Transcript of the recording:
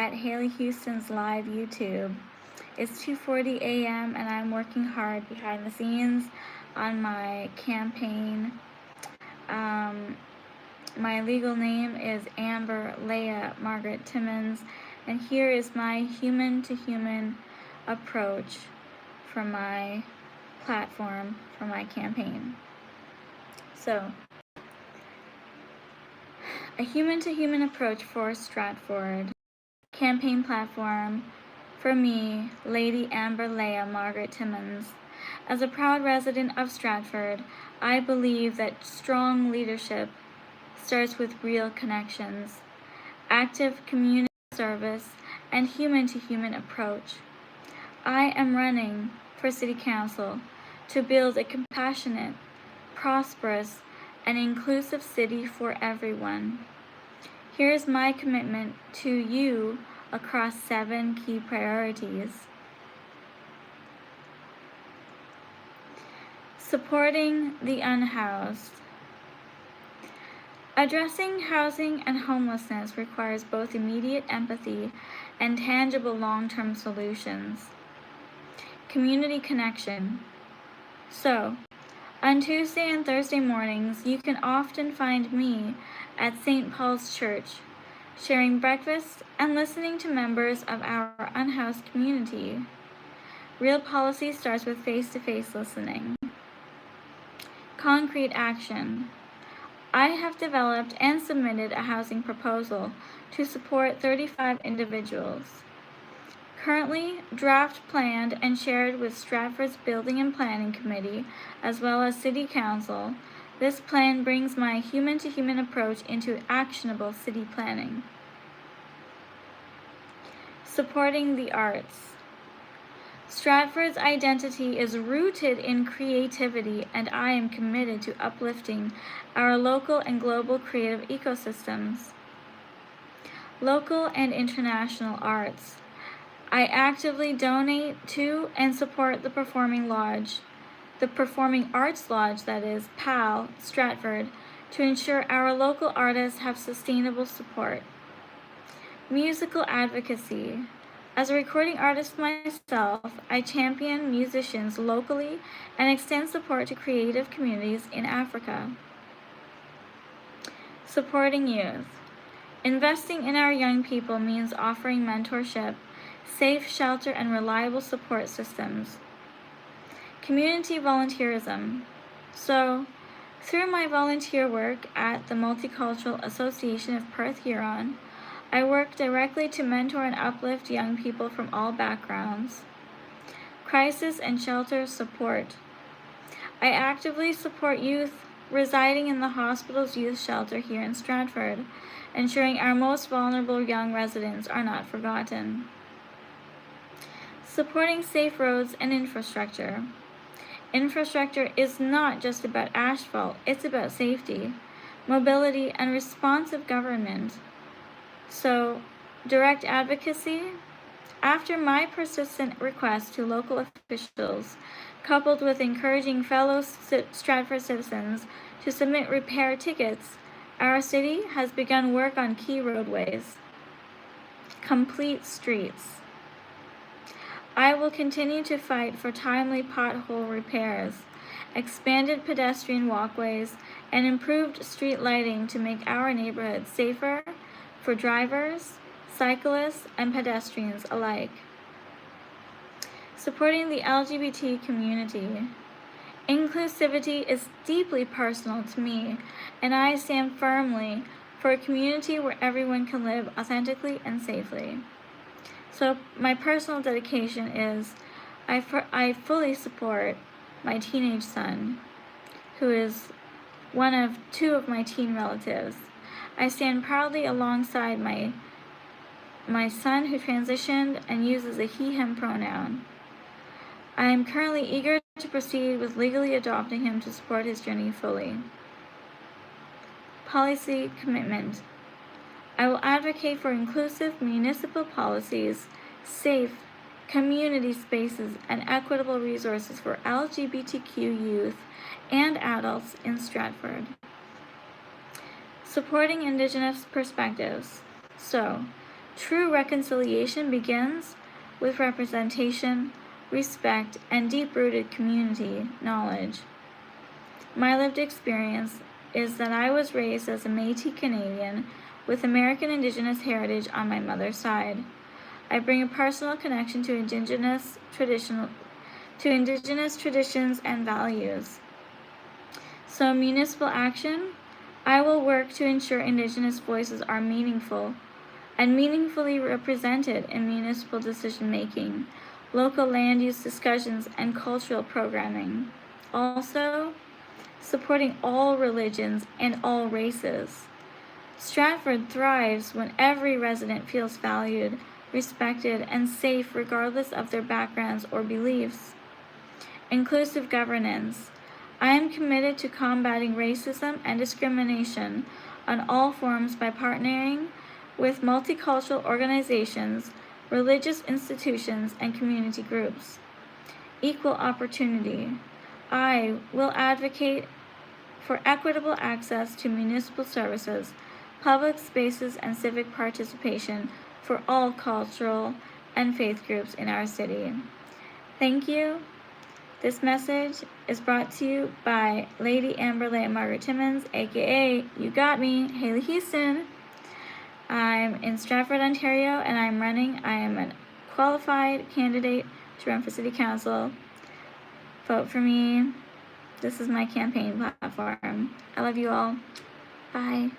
at Haley Houston's live YouTube. It's 2:40 a.m. and I'm working hard behind the scenes on my campaign. My legal name is Amber Leah Margaret Timmons, and here is my human-to-human approach for my platform for my campaign. So, a human-to-human approach for Stratford. Campaign platform for me, Lady Amber Leah Margaret Timmons. As a proud resident of Stratford, I believe that strong leadership starts with real connections, active community service, and human-to-human approach. I am running for City Council to build a compassionate, prosperous, and inclusive city for everyone. Here is my commitment to you across 7 key priorities. Supporting the unhoused. Addressing housing and homelessness requires both immediate empathy and tangible long-term solutions. Community connection. So, on Tuesday and Thursday mornings, you can often find me at St. Paul's Church, sharing breakfast and listening to members of our unhoused community. Real policy starts with face-to-face listening. Concrete action. I have developed and submitted a housing proposal to support 35 individuals. Currently draft planned and shared with Stratford's Building and Planning Committee as well as City Council, this plan brings my human-to-human approach into actionable city planning. Supporting the arts. Stratford's identity is rooted in creativity, and I am committed to uplifting our local and global creative ecosystems. Local and international arts. I actively donate to and support the Performing Arts Lodge, that is, PAL, Stratford, to ensure our local artists have sustainable support. Musical advocacy. As a recording artist myself, I champion musicians locally and extend support to creative communities in Africa. Supporting youth. Investing in our young people means offering mentorship, safe shelter, and reliable support systems. Community volunteerism. So, through my volunteer work at the Multicultural Association of Perth Huron, I work directly to mentor and uplift young people from all backgrounds. Crisis and shelter support. I actively support youth residing in the hospital's youth shelter here in Stratford, ensuring our most vulnerable young residents are not forgotten. Supporting safe roads and infrastructure. Infrastructure is not just about asphalt, it's about safety, mobility, and responsive government. So, direct advocacy. After my persistent request to local officials, coupled with encouraging fellow Stratford citizens to submit repair tickets, our city has begun work on key roadways. Complete streets. I will continue to fight for timely pothole repairs, expanded pedestrian walkways, and improved street lighting to make our neighborhoods safer for drivers, cyclists, and pedestrians alike. Supporting the LGBT community. Inclusivity is deeply personal to me, and I stand firmly for a community where everyone can live authentically and safely. So my personal dedication is I fully support my teenage son, who is one of 2 of my teen relatives. I stand proudly alongside my son who transitioned and uses a he/him pronoun. I am currently eager to proceed with legally adopting him to support his journey fully. Policy commitment. I will advocate for inclusive municipal policies, safe community spaces, and equitable resources for LGBTQ youth and adults in Stratford. Supporting Indigenous perspectives. So, True reconciliation begins with representation, respect, and deep-rooted community knowledge. My lived experience is that I was raised as a Métis Canadian with American Indigenous heritage on my mother's side. I bring a personal connection to Indigenous traditions and values. So, municipal action, I will work to ensure Indigenous voices are meaningful and meaningfully represented in municipal decision-making, local land use discussions, and cultural programming. Also, supporting all religions and all races. Stratford thrives when every resident feels valued, respected, and safe regardless of their backgrounds or beliefs. Inclusive governance. I am committed to combating racism and discrimination on all forms by partnering with multicultural organizations, religious institutions, and community groups. Equal opportunity. I will advocate for equitable access to municipal services, public spaces, and civic participation for all cultural and faith groups in our city. Thank you. This message is brought to you by Lady Amberley and Margaret Timmons, aka You Got Me, Haley Houston. I'm in Stratford, Ontario, and I'm running. I am a qualified candidate to run for City Council. Vote for me. This is my campaign platform. I love you all. Bye.